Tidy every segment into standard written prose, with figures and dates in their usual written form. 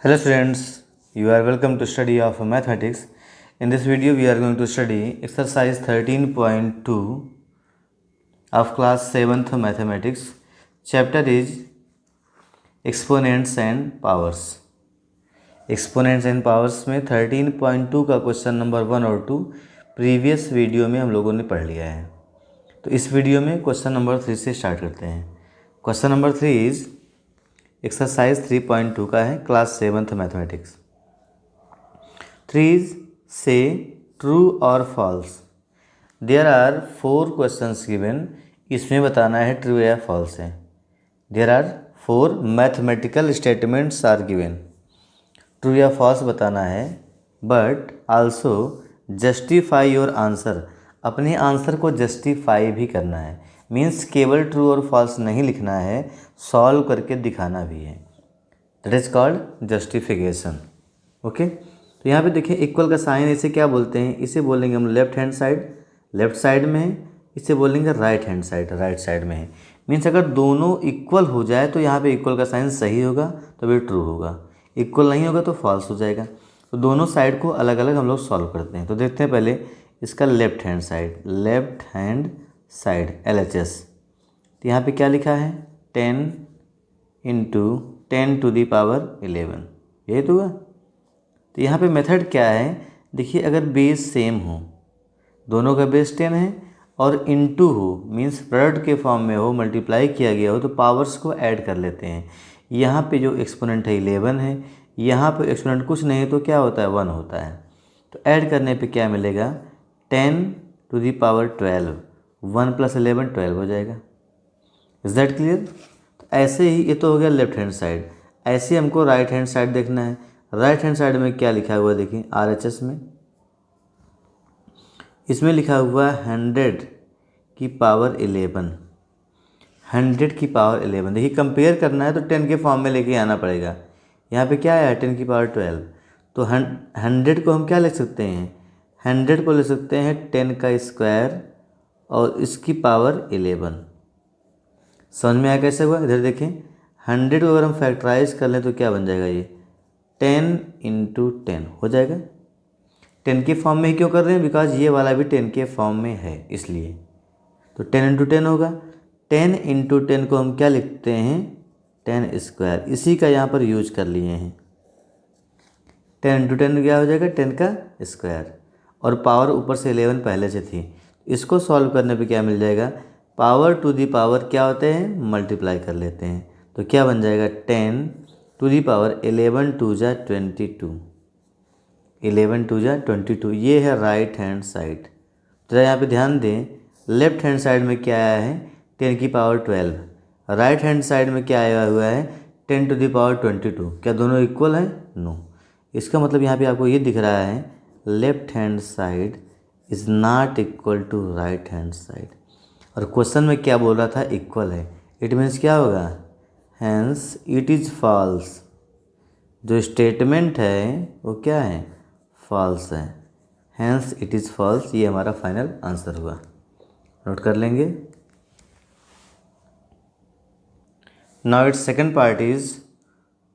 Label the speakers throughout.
Speaker 1: Hello students, you are welcome to study of mathematics. In this video we are going to study exercise 13.2 of class 7th mathematics. Chapter is exponents and powers. Exponents and powers में 13.2 का question number 1 और 2 previous video में हम लोगों ने पढ़ लिया है। तो इस वीडियो में क्वेश्चन नंबर 3 से स्टार्ट करते हैं। क्वेश्चन नंबर 3 इज एक्सरसाइज 3.2 का है, क्लास 7th मैथमेटिक्स। 3 से ट्रू और false. There are 4 questions given. इसमें बताना है ट्रू या फॉल्स है। There are 4 mathematical statements are given. True या फॉल्स बताना है, but also justify your answer. अपने आंसर को जस्टिफाई भी करना है। मीन्स केवल ट्रू और फॉल्स नहीं लिखना है, सॉल्व करके दिखाना भी है। That is called justification. Okay, तो यहाँ पे देखिए इक्वल का साइन इसे क्या बोलते हैं? इसे बोलेंगे हम left hand side, left side में है। इसे बोलेंगे right hand side, right side में है। मीन्स अगर दोनों इक्वल हो जाए तो यहाँ पे इक्वल का साइन सही होगा, तो भी ट्रू होगा। इक्वल नहीं होगा तो फॉल्स हो जाएगा। तो दोनों साइड को अलग अलग हम लोग सॉल्व करते हैं। तो देखते हैं पहले इसका left hand side, left hand side LHS। तो यहाँ पे क्या लिखा है? 10 इंटू 10 टू दी पावर 11, यही तो हुआ। तो यहाँ पे मेथड क्या है? देखिए, अगर बेस सेम हो, दोनों का बेस 10 है और इंटू हो, मीन्स प्रोडक्ट के फॉर्म में हो, मल्टीप्लाई किया गया हो, तो पावर्स को ऐड कर लेते हैं। यहाँ पे जो एक्सपोनेंट है 11 है, यहाँ पे एक्सपोनेंट कुछ नहीं है तो क्या होता है? 1 होता है। तो ऐड करने पे क्या मिलेगा? 10 टू दी पावर 12, 1 + 11 12 हो जाएगा। Is that clear? तो ऐसे ही ये तो हो गया लेफ्ट हैंड साइड। ऐसे हमको राइट हैंड साइड देखना है। राइट हैंड साइड में क्या लिखा हुआ है? देखिए RHS में, इसमें लिखा हुआ है 100 की पावर 11, 100 की पावर 11। देखिए कंपेयर करना है तो 10 के फॉर्म में लेके आना पड़ेगा। यहाँ पे क्या है? 10 की पावर 12। तो 100 को हम क्या लिख सकते हैं? 100 को लिख सकते हैं 10 का स्क्वायर और इसकी पावर 11। समझ में आया कैसे हुआ? इधर देखें, 100 को अगर हम फैक्टराइज कर लें तो क्या बन जाएगा? ये 10 इंटू 10 हो जाएगा। 10 के फॉर्म में ही क्यों कर रहे हैं? बिकॉज ये वाला भी 10 के फॉर्म में है, इसलिए। तो 10 इंटू 10 होगा। 10 इंटू 10 को हम क्या लिखते हैं? 10 स्क्वायर। इसी का यहाँ पर यूज कर लिए हैं। 10 इंटू 10 क्या हो जाएगा? 10 का स्क्वायर, और पावर ऊपर से 11 पहले से थी। इसको सॉल्व करने पे क्या मिल जाएगा? पावर टू दी पावर क्या होते हैं? मल्टीप्लाई कर लेते हैं। तो क्या बन जाएगा? 10 टू दी पावर 11 2 जा 22, 11 2 जा 22। ये है राइट हैंड साइड। तो यहाँ पे ध्यान दें, लेफ्ट हैंड साइड में क्या आया है? 10 की पावर 12। राइट हैंड साइड में क्या आया हुआ है? 10 टू दी पावर 22। क्या दोनों इक्वल हैं? नो। इसका मतलब यहाँ पे आपको ये दिख रहा है, left hand side is not equal to right hand side. और क्वेश्चन में क्या बोल रहा था? इक्वल है। इट मीन्स क्या होगा? Hence it is false. जो स्टेटमेंट है वो क्या है? फॉल्स है। Hence it is false. ये हमारा फाइनल आंसर हुआ। नोट कर लेंगे। Now it's second part is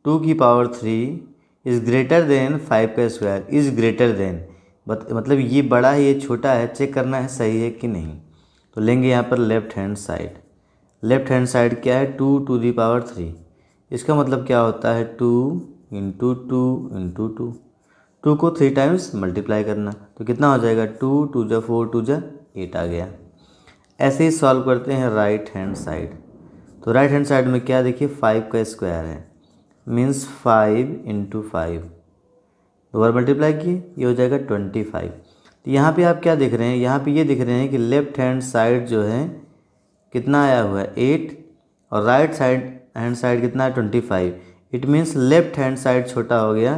Speaker 1: 2 की पावर 3 इज़ ग्रेटर देन 5 का स्क्वायर। इज़ ग्रेटर देन मतलब ये बड़ा है, ये छोटा है, चेक करना है सही है कि नहीं। तो लेंगे यहाँ पर left hand side. Left hand side क्या है? 2 टू दी पावर 3। इसका मतलब क्या होता है? 2 इंटू 2 इंटू 2। 2 को 3 टाइम्स मल्टीप्लाई करना, तो कितना हो जाएगा? 2 2 जा 4 2 जा 8 आ गया। ऐसे ही सॉल्व करते हैं राइट हैंड साइड। तो राइट हैंड साइड में क्या? देखिए 5 का स्क्वायर है, मीन्स 5 इंटू 5। दो बार मल्टीप्लाई किए, ये हो जाएगा 25। तो यहाँ पे आप क्या देख रहे हैं? यहाँ पे ये दिख रहे हैं कि लेफ्ट हैंड साइड जो है कितना आया हुआ है? 8, और राइट हैंड साइड कितना है? 25। It means left hand side छोटा हो गया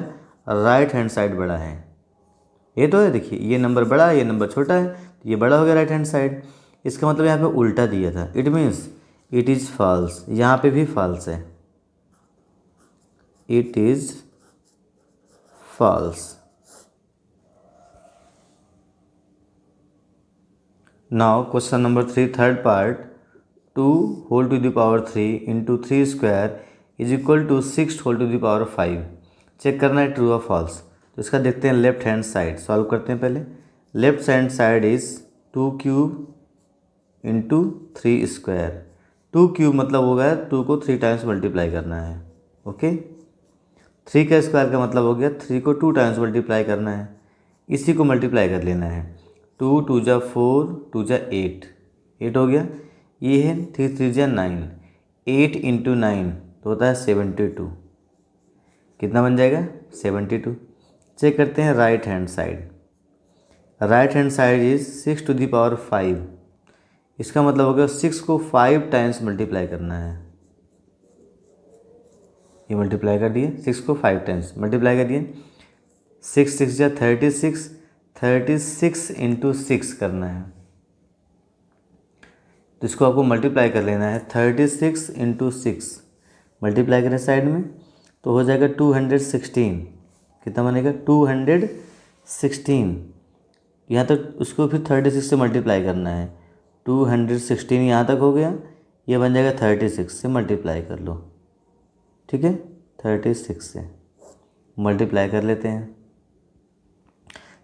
Speaker 1: और राइट हैंड साइड बड़ा है। ये तो है, देखिए ये नंबर बड़ा है, ये नंबर छोटा है, तो ये बड़ा हो गया राइट हैंड साइड। इसका मतलब यहाँ पे उल्टा दिया था। It means it is false. यहाँ पे भी फॉल्स है, it is false. Now question number 3 third part. 2 whole to the power 3 into 3 square is equal to 6 whole to the power 5। Check करना है ट्रू और फॉल्स। तो इसका देखते हैं लेफ्ट हैंड साइड, सॉल्व करते हैं पहले। Left hand side is 2³ into 3 square. 2³ मतलब हो गया 2 को 3 टाइम्स मल्टीप्लाई करना है, ओके। 3 का स्क्वायर का मतलब हो गया 3 को 2 टाइम्स मल्टीप्लाई करना है, इसी को मल्टीप्लाई कर लेना है। 2 2 जा 4, 2 जा 8, 8 हो गया। ये है 3 3 जा 9, 8 इंटू 9 तो होता है 72। कितना बन जाएगा? 72। चेक करते हैं right hand side. Right hand side is 6 to the power 5। इसका मतलब हो गया 6 को 5 टाइम्स मल्टीप्लाई करना है। ये मल्टीप्लाई कर दिए, 6 को 5 टाइम्स मल्टीप्लाई कर दिए। 6 6 जा 36, 36 इंटू 6 करना है। तो इसको आपको मल्टीप्लाई कर लेना है। 36 इंटू 6 मल्टीप्लाई करें साइड में तो हो जाएगा 216। कितना बनेगा? 216। यहाँ तक उसको फिर 36 से मल्टीप्लाई करना है। 216 यहाँ तक हो गया, ये बन जाएगा 36 से मल्टीप्लाई कर लो, ठीक है। 36 से मल्टीप्लाई कर लेते हैं।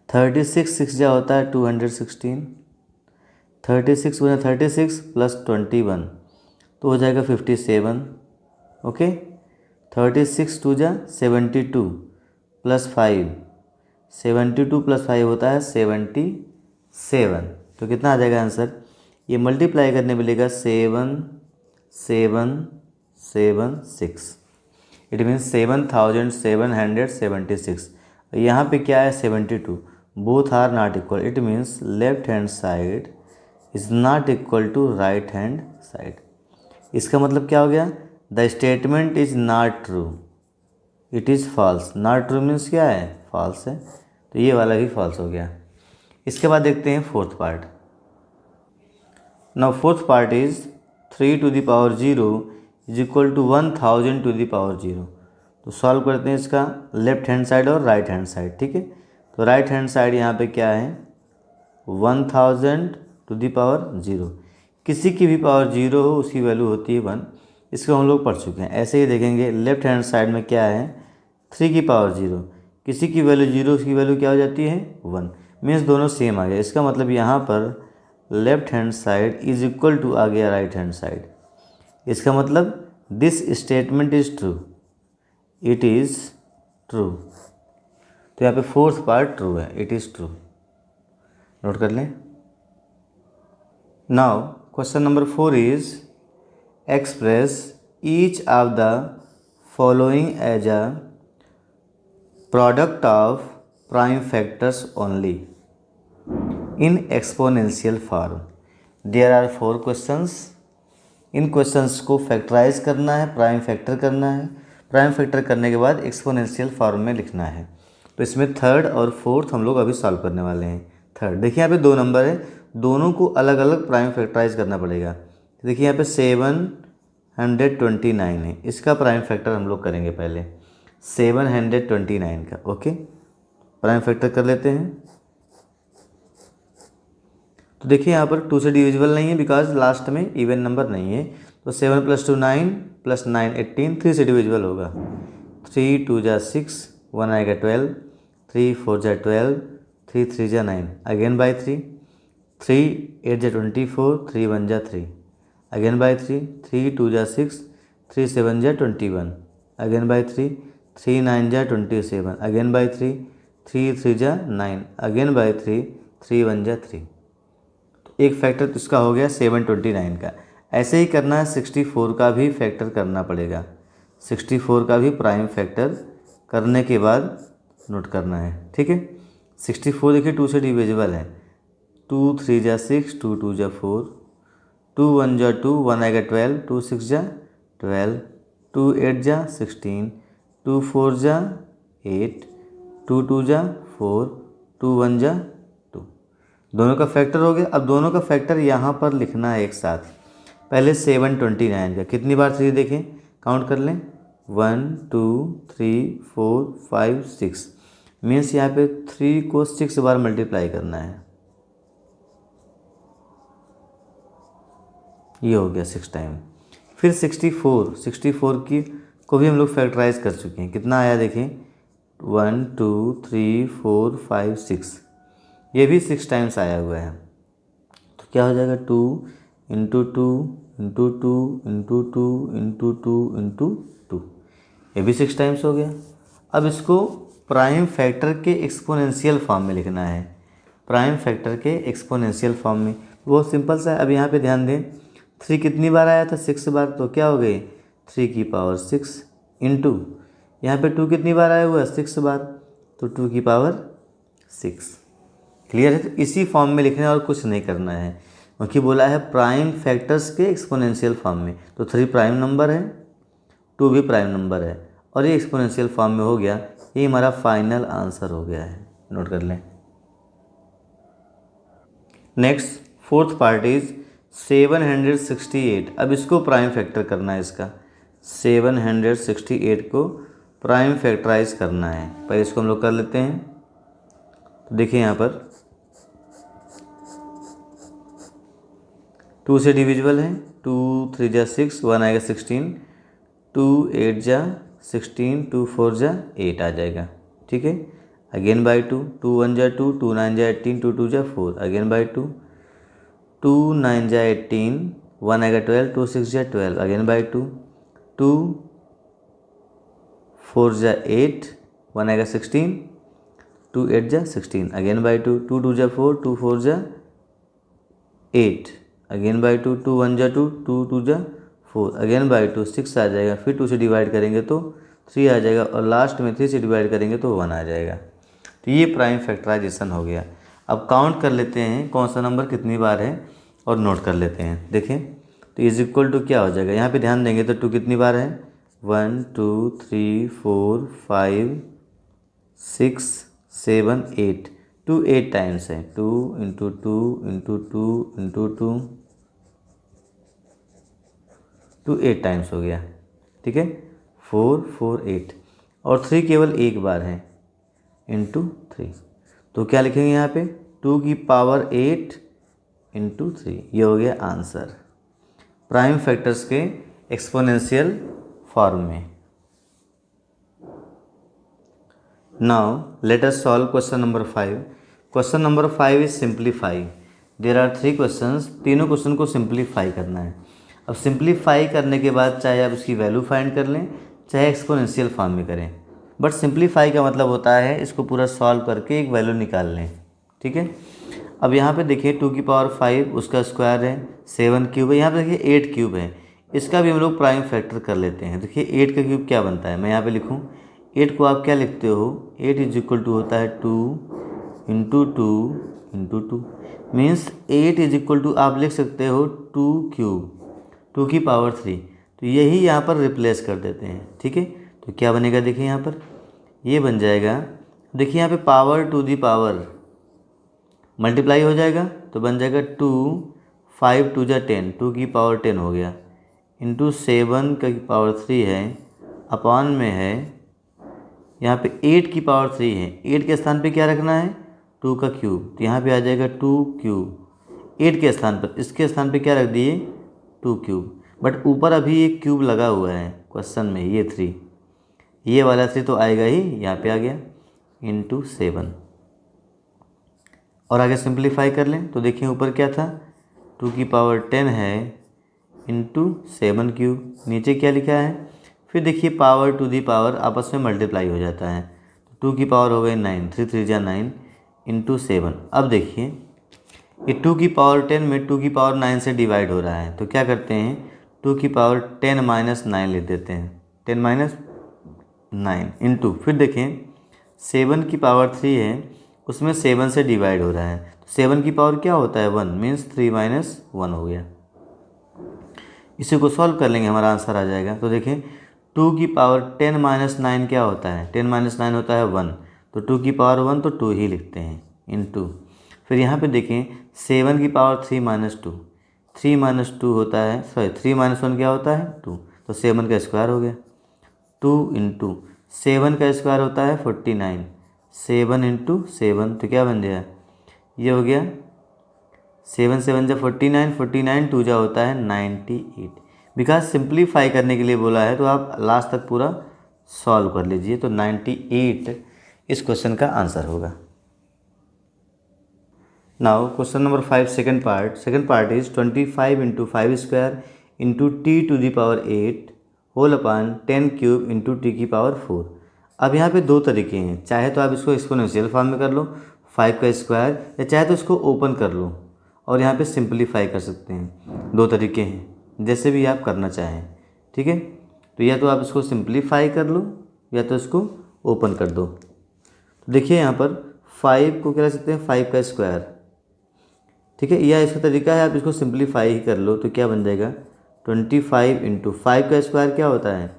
Speaker 1: 36 6 जा होता है 216। 36 बना 36 प्लस 21 तो हो जाएगा 57, ओके। 36 2 जा 72 प्लस 5, 72 प्लस 5 होता है 77। तो कितना आ जाएगा आंसर? ये मल्टीप्लाई करने मिलेगा 7 7 7 6। It means 7776। यहाँ पे क्या है? 72। Both are not equal. It means left hand side is not equal to right hand side. इसका मतलब क्या हो गया? The statement is not true, it is false. Not true means क्या है? फॉल्स है। तो ये वाला भी फॉल्स हो गया। इसके बाद देखते हैं fourth part. Now fourth part is 3 to the power 0 is equal to 1000 to the power 0। तो सॉल्व करते हैं इसका लेफ्ट हैंड साइड और राइट हैंड साइड, ठीक है। तो राइट हैंड साइड यहाँ पे क्या है? 1000 टू द पावर 0। किसी की भी पावर 0 हो उसकी वैल्यू होती है 1। इसको हम लोग पढ़ चुके हैं। ऐसे ही देखेंगे लेफ्ट हैंड साइड में क्या है? 3 की पावर 0। किसी की वैल्यू 0 उसकी वैल्यू क्या हो जाती है? 1। मीन्स दोनों सेम आ गया। इसका मतलब यहाँ पर left hand side is equal to आ गया राइट हैंड साइड। इसका मतलब this statement is true, it is true. तो यहाँ पे फोर्थ पार्ट ट्रू है, इट इज़ ट्रू। नोट कर लें। Now question number 4 is express each of the following as a product of prime factors only in exponential form. There are 4 questions. इन questions को factorise करना है, prime factor करना है। Prime factor करने के बाद एक्सपोनेंशियल फॉर्म में लिखना है। तो इसमें थर्ड और फोर्थ हम लोग अभी सॉल्व करने वाले हैं। थर्ड देखिए यहाँ पे 2 नंबर है, दोनों को अलग अलग प्राइम फैक्टराइज करना पड़ेगा। देखिए यहाँ पे 729 है, इसका प्राइम फैक्टर हम लोग करेंगे पहले 729 का, ओके। प्राइम फैक्टर कर लेते हैं। तो देखिए यहाँ पर 2 से डिविजिबल नहीं है बिकॉज लास्ट में इवन नंबर नहीं है। तो 7 + 2 9 + 9 18, 3 से डिविजिबल होगा। 3 2 जा 6, 1 आएगा 12, 3 4 जा 12, 3 3 जा 9, अगेन बाई 3, 3 8 जा 24, 3 1 जा 3, अगेन बाई 3, 3 2 जा 6, 3 7 जा 21, अगेन बाई 3, 3 9 जा 27, अगेन बाई 3, 3 3 जा 9, अगेन बाई 3, 3 1 जा 3। एक फैक्टर तो इसका हो गया 729 का। ऐसे ही करना है 64 का भी फैक्टर करना पड़ेगा। 64 का भी प्राइम फैक्टर करने के बाद नोट करना है, ठीक है। 64 देखिए 2 से डिविजिबल है। 2 3 जा 6, 2 2 जा 4, 2 1 जा 2, 1 आएगा 12, 2 6 जा 12, 2 8 जा 16, 2 4 जा 8, 2 2 जा 4, 2 1 जा 2। दोनों का फैक्टर हो गया। अब दोनों का फैक्टर यहाँ पर लिखना है एक साथ। पहले 729 का कितनी बार 3 देखें, काउंट कर लें। 1 2 3 4 5 6, मीन्स यहाँ पे 3 को 6 बार मल्टीप्लाई करना है। ये हो गया 6 टाइम। फिर 64 की को भी हम लोग फैक्टराइज कर चुके हैं। कितना आया देखें, 1 2 3 4 5 6, ये भी 6 टाइम्स आया हुआ है। तो क्या हो जाएगा 2 into 2 into 2 into 2 into 2 into 2, ये भी 6 टाइम्स हो गया। अब इसको प्राइम फैक्टर के एक्सपोनेंशियल फॉर्म में लिखना है, प्राइम फैक्टर के एक्सपोनेंशियल फॉर्म में। बहुत सिंपल सा है। अब यहाँ पे ध्यान दें, 3 कितनी बार आया था? 6 बार। तो क्या हो गई 3 की पावर 6 इंटू यहाँ पे 2 कितनी बार आया हुआ है? 6 बार, तो 2 की पावर 6। क्लियर है? तो इसी फॉर्म में लिखना है और कुछ नहीं करना है, क्योंकि बोला है प्राइम फैक्टर्स के एक्सपोनेंशियल फॉर्म में। तो 3 प्राइम नंबर है, 2 भी प्राइम नंबर है, और ये एक्सपोनेंशियल फॉर्म में हो गया। ये हमारा फाइनल आंसर हो गया है, नोट कर लें। Next fourth part is 768। अब इसको प्राइम फैक्टर करना है, इसका 768 को प्राइम फैक्टराइज करना है। पहले इसको हम लोग कर लेते हैं। तो देखिए यहाँ पर 2 से डिविजिबल है, 2 3 जा 6, 1 आएगा 16, 2 8 जा 16, 2 4 जा 8 आ जाएगा। ठीक है, अगेन बाई 2, 2 1 जा 2, 2 9 जा 18, 2 2 जा 4, अगेन बाई 2, 2 9 जा 18, 1 आएगा 12, 2 6 जा 12, अगेन बाई 2, 2 4 जा 8, 1 आएगा 16, 2 8 जा 16, अगेन बाई 2, 2 2 जा 4, 2 4 जा 8, अगेन बाई 2, 2 1 जा 2, 2 2 जा 4, अगेन बाई 2, 6 आ जाएगा। फिर 2 से डिवाइड करेंगे तो 3 आ जाएगा, और लास्ट में 3 से डिवाइड करेंगे तो 1 आ जाएगा। तो ये प्राइम फैक्टराइजेशन हो गया। अब काउंट कर लेते हैं कौन सा नंबर कितनी बार है, और नोट कर लेते हैं। देखें तो इज इक्वल टू क्या हो जाएगा, यहाँ पे ध्यान देंगे तो 2 कितनी बार है? 1 2 3 4 5 6 7 8, 2 8 टाइम्स है। 2 इंटू 2 इंटू 2 इंटू 2, 2 8 टाइम्स हो गया। ठीक है, 4 4 8, और 3 केवल एक बार है, इंटू 3। तो क्या लिखेंगे यहाँ पे? 2 की पावर 8 इंटू 3, ये हो गया आंसर प्राइम फैक्टर्स के एक्सपोनेंशियल फॉर्म में। Now let us solve question number 5। Question number 5 is simplify. There are 3 questions, तीनों क्वेश्चन को सिंप्लीफाई करना है। अब सिंप्लीफाई करने के बाद चाहे आप इसकी वैल्यू फाइंड कर लें, चाहे एक्सपोनेंशियल फॉर्म में करें, बट सिंप्लीफाई का मतलब होता है इसको पूरा सॉल्व करके एक वैल्यू निकाल लें। ठीक है, अब यहाँ पे देखिए 2 की पावर 5, उसका स्क्वायर है 7 क्यूब है, यहाँ पे देखिए 8 क्यूब है, इसका भी हम लोग प्राइम फैक्टर कर लेते हैं। देखिए 8 का क्यूब क्या बनता है, मैं यहाँ पे लिखूँ 8 को आप क्या लिखते हो? 8 इज इक्वल टू होता है 2 into 2 into 2, means 8 is equal to आप लिख सकते हो 2 क्यूब, 2 की पावर 3। तो यही यहाँ पर रिप्लेस कर देते हैं। ठीक है, तो क्या बनेगा देखिए यहाँ पर, ये बन जाएगा, देखिए यहाँ पे power to the power multiply हो जाएगा, तो बन जाएगा 2 5 2 जा 10, 2 की पावर 10 हो गया, इंटू 7 का पावर 3 है, अपॉन में है यहाँ पे 8 की पावर 3 है, 8 के स्थान पे क्या रखना है? 2 का क्यूब, तो यहाँ पे आ जाएगा 2 क्यूब, 8 के स्थान पर, इसके स्थान पे क्या रख दिए? 2 क्यूब, बट ऊपर अभी एक क्यूब लगा हुआ है क्वेश्चन में, ये 3, ये वाला 3 तो आएगा ही, यहाँ पे आ गया इंटू 7। और आगे सिंप्लीफाई कर लें तो देखिए ऊपर क्या था? 2 की पावर 10 है इंटू 7 क्यूब, नीचे क्या लिखा है? फिर देखिए पावर टू दी पावर आपस में मल्टीप्लाई हो जाता है, 2 की पावर हो गई 9, 3 3 जा 9 इंटू 7। अब देखिए ये 2 की पावर 10 में 2 की पावर 9 से डिवाइड हो रहा है, तो क्या करते हैं 2 की पावर 10 माइनस 9 लिख देते हैं, 10 माइनस 9 इंटू, फिर देखें 7 की पावर 3 है, उसमें 7 से डिवाइड हो रहा है, तो 7 की पावर क्या होता है? 1, मीन्स 3 माइनस 1 हो गया। इसी को सॉल्व कर लेंगे, हमारा आंसर आ जाएगा। तो देखें 2 की पावर 10 माइनस 9 क्या होता है? 10 माइनस 9 होता है 1, तो 2 की पावर 1 तो 2 ही लिखते हैं इंटू, फिर यहाँ पे देखें 7 की पावर 3 माइनस 2, 3 माइनस 2 होता है, सॉरी 3 माइनस 1 क्या होता है? 2, तो 7 का स्क्वायर हो गया, 2 इंटू 7 का स्क्वायर होता है 49, 7 इंटू 7, तो क्या बन गया? ये हो गया 7 7 जा 49, 49 2 जा होता है 98। बिकॉज सिंप्लीफाई करने के लिए बोला है, तो आप लास्ट तक पूरा सॉल्व कर लीजिए। तो 98 इस क्वेश्चन का आंसर होगा। Now question number 5 second part is 25 into 5 square into t to the power 8 whole upon 10 cube into t की पावर 4। अब यहाँ पे दो तरीके हैं, चाहे तो आप इसको एक्सपोनेंशियल फॉर्म में कर लो 5 का स्क्वायर, या चाहे तो इसको ओपन कर लो और यहाँ पे सिंपलीफाई कर सकते हैं। दो तरीके हैं, जैसे भी आप करना चाहें, ठीक है। तो या तो आप इसको सिंपलीफाई कर लो या तो इसको ओपन कर दो। तो देखिए यहाँ पर 5 को क्या लिख सकते हैं, 5 का स्क्वायर, ठीक है। या इसका तरीका है आप इसको सिंपलीफाई ही कर लो, तो क्या बन जाएगा 25 इंटू 5 का स्क्वायर क्या होता है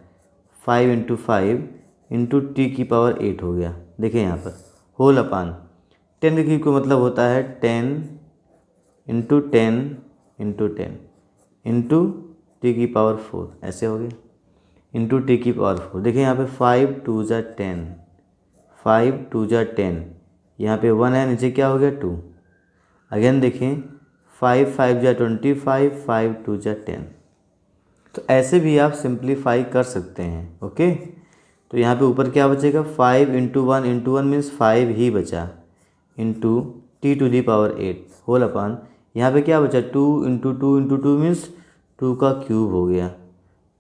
Speaker 1: 5 इंटू 5 इंटू टी की पावर 8 हो गया। देखिए यहाँ पर होल अपान 10 का क्यूब का मतलब होता है 10 इंटू 10 इंटू 10 इंटू टी की पावर 4, ऐसे हो गया, इंटू टी की पावर 4। देखिए यहाँ पे 5 2 जा 10, 5 2 जा 10, यहाँ पे 1 है, नीचे क्या हो गया 2। अगेन देखें 5 5 जा 25, 5 2 जा 10। तो ऐसे भी आप सिंप्लीफाई कर सकते हैं, ओके। तो यहाँ पे ऊपर क्या बचेगा 5 इंटू 1 इंटू 1 मीन्स 5 ही बचा, into t to the power 8 whole upon यहाँ पे क्या बचा 2 इंटू 2 इंटू 2 मीन्स 2 का क्यूब हो गया।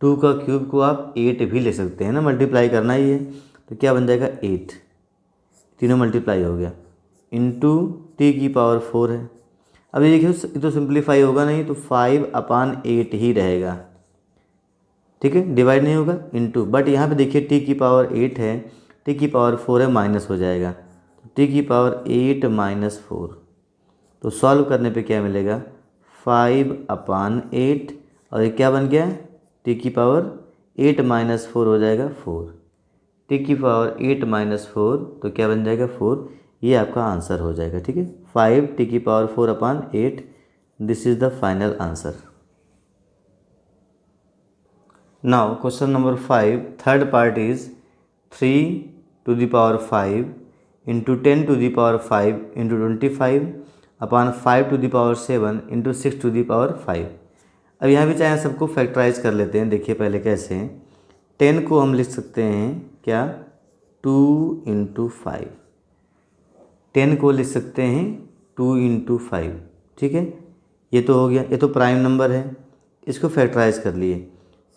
Speaker 1: 2 का क्यूब को आप 8 भी ले सकते हैं ना, मल्टीप्लाई करना ही है, तो क्या बन जाएगा 8, तीनों मल्टीप्लाई हो गया, इंटू टी की पावर 4 है। अब ये देखिए ये तो सिंप्लीफाई होगा नहीं, तो 5 अपान 8 ही रहेगा, ठीक है, डिवाइड नहीं होगा, इंटू। बट यहाँ पे देखिए टी की पावर 8 है, टी की पावर 4 है, माइनस हो जाएगा, तो टी की पावर 8 माइनस 4। तो सॉल्व करने पे क्या मिलेगा 5 अपान 8, और ये क्या बन गया टी की पावर 8 माइनस 4 हो जाएगा 4, टी की पावर 8 माइनस 4, तो क्या बन जाएगा 4। ये आपका आंसर हो जाएगा, ठीक है, 5 टी की power 4 upon 8, this is the final answer. Now question number 5 third part is 3 to the power 5 into 10 to the power 5 into 25 upon 5 to the power 7 into 6 to the power 5। अब यहाँ भी चाहे सबको फैक्टराइज कर लेते हैं। देखिए पहले कैसे, 10 को हम लिख सकते हैं क्या 2 इंटू 5, 10 को लिख सकते हैं 2 इंटू 5, ठीक है, ये तो हो गया, ये तो प्राइम नंबर है, इसको फैक्टराइज कर लिए।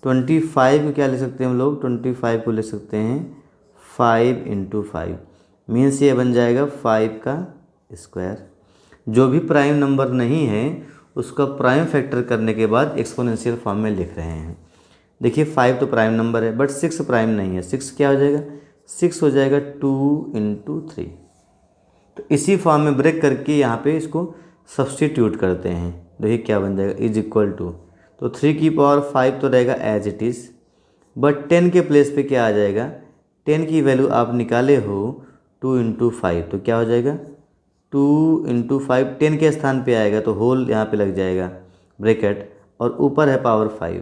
Speaker 1: 25 को क्या लिख सकते हैं हम लोग, 25 को लिख सकते हैं 5 इंटू 5, मीन्स ये बन जाएगा 5 का स्क्वायर। जो भी प्राइम नंबर नहीं है उसका प्राइम फैक्टर करने के बाद एक्सपोनेंशियल फॉर्म में लिख रहे हैं। देखिए 5 तो प्राइम नंबर है, बट 6 प्राइम नहीं है, 6 क्या हो जाएगा 6 हो जाएगा 2 इंटू 3। तो इसी फॉर्म में ब्रेक करके यहाँ पे इसको सब्सटीट्यूट करते हैं। देखिए क्या बन जाएगा इज इक्वल टू, तो 3 की पावर 5 तो रहेगा एज इट इज़, बट 10 के प्लेस पे क्या आ जाएगा, 10 की वैल्यू आप निकाले हो 2 इंटू 5, तो क्या हो जाएगा 2 इंटू 5, 10 के स्थान पे आएगा तो होल यहाँ पे लग जाएगा ब्रैकेट, और ऊपर है पावर 5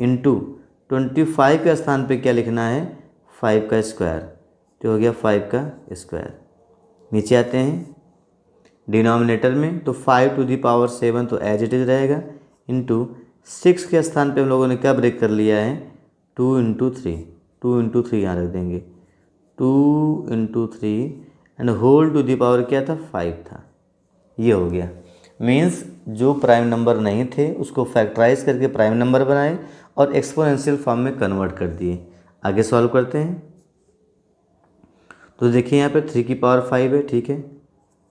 Speaker 1: इंटू 25 के स्थान पे क्या लिखना है 5 का स्क्वायर, तो हो गया 5 का स्क्वायर। नीचे आते हैं डिनोमिनेटर में, तो 5 टू दी पावर 7 तो एज इट इज़ रहेगा, इंटू 6 के स्थान पे हम लोगों ने क्या ब्रेक कर लिया है 2 इंटू 3, 2 इंटू 3 यहाँ रख देंगे, 2 into 3 and whole to the power क्या था 5 था। ये हो गया, मीन्स जो प्राइम नंबर नहीं थे उसको फैक्टराइज करके प्राइम नंबर बनाए और एक्सपोनेंशियल फॉर्म में कन्वर्ट कर दिए। आगे सॉल्व करते हैं। तो देखिए यहाँ पे 3 की पावर 5 है, ठीक है,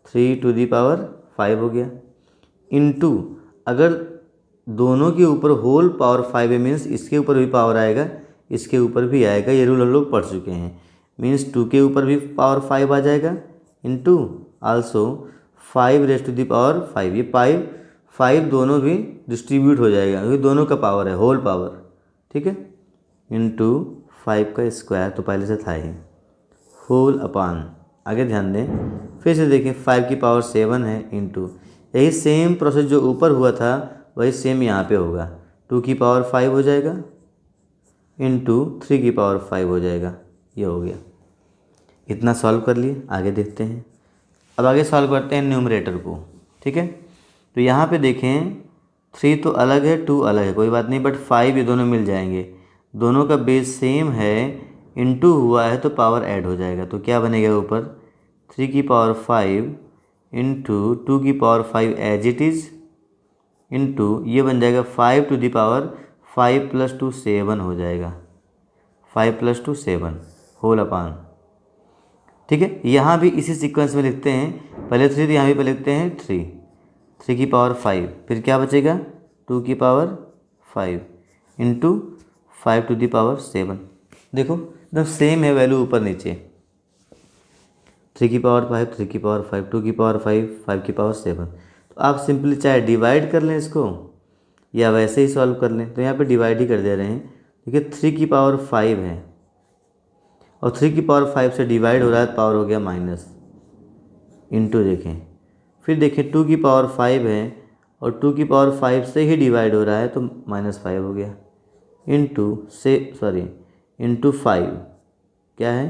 Speaker 1: 3 टू दी पावर 5 हो गया, इंटू अगर दोनों के ऊपर होल पावर 5 है मीन्स इसके ऊपर भी पावर आएगा, इसके ऊपर भी आएगा, ये रूल हम लोग पढ़ चुके हैं, मीन्स 2 के ऊपर भी पावर 5 आ जाएगा, into also 5 raise to the power 5, ये 5 दोनों भी डिस्ट्रीब्यूट हो जाएगा क्योंकि दोनों का पावर है होल पावर, ठीक है, इंटू 5 का स्क्वायर तो पहले से था ही, होल अपान, आगे ध्यान दें फिर से देखिए 5 की पावर 7 है, इंटू यही सेम प्रोसेस जो ऊपर हुआ था वही सेम यहाँ पे होगा, 2 की पावर 5 हो जाएगा इंटू 3 की पावर 5 हो जाएगा, ये हो गया। इतना सॉल्व कर लिए, आगे देखते हैं। अब आगे सॉल्व करते हैं न्यूमरेटर को, ठीक है। तो यहाँ पे देखें 3 तो अलग है, 2 अलग है, कोई बात नहीं, बट 5 ये दोनों मिल जाएंगे, दोनों का बेस सेम है, इनटू हुआ है तो पावर ऐड हो जाएगा, तो क्या बनेगा ऊपर 3 की पावर 5 इंटू 2 की power 5 as it is into ये बन जाएगा 5 टू दी पावर 5 + 2 7 हो जाएगा, 5 + 2 7 होल अपान। ठीक है, यहाँ भी इसी सीक्वेंस में लिखते हैं, पहले 3 तो यहाँ भी पहले लिखते हैं 3 की पावर 5, फिर क्या बचेगा 2 की power 5 into 5 to the power 7। देखो एकदम सेम है वैल्यू ऊपर नीचे, 3 की पावर 5 3 की पावर 5 2 की पावर 5 5 की पावर 7। तो आप सिंपली चाहे डिवाइड कर लें इसको या वैसे ही सॉल्व कर लें, तो यहाँ पे डिवाइड ही कर दे रहे हैं। देखिए 3 की पावर 5 है और 3 की पावर 5 से डिवाइड हो रहा है, पावर हो गया माइनस, इंटू देखें, फिर देखें 2 की पावर 5 है और 2 की पावर 5 से ही डिवाइड हो रहा है तो -5 हो गया, इंटू 5 क्या है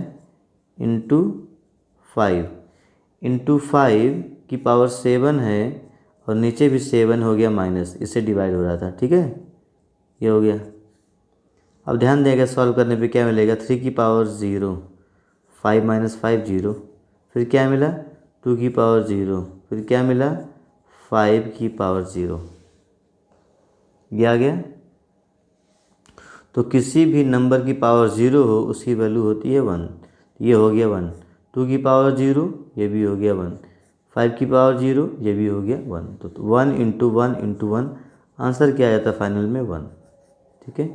Speaker 1: इंटू 5 की पावर 7 है और नीचे भी 7 हो गया माइनस, इससे डिवाइड हो रहा था। ठीक है, ये हो गया। अब ध्यान देगा सॉल्व करने पे क्या मिलेगा, 3 की पावर 0 5 - 5 0, फिर क्या मिला 2 की पावर 0, फिर क्या मिला 5 की पावर 0, ये आ गया। तो किसी भी नंबर की पावर 0 हो उसकी वैल्यू होती है 1, ये हो गया 1, 2 की पावर 0 ये भी हो गया 1, 5 की पावर 0 ये भी हो गया 1, तो 1 × 1 × 1 आंसर क्या आ जाता है फाइनल में 1। ठीक है,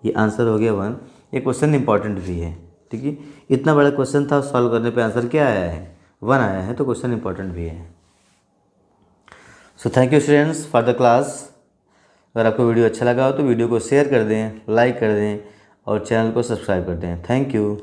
Speaker 1: ये आंसर हो गया 1। ये क्वेश्चन इंपॉर्टेंट भी है। ठीक है, इतना बड़ा क्वेश्चन था, सॉल्व करने पे आंसर क्या आया है 1 आया है, तो क्वेश्चन इंपॉर्टेंट भी है। So thank you students for the class. अगर आपको वीडियो अच्छा लगा हो तो वीडियो को शेयर कर दें, लाइक कर दें और चैनल को सब्सक्राइब कर दें। Thank you.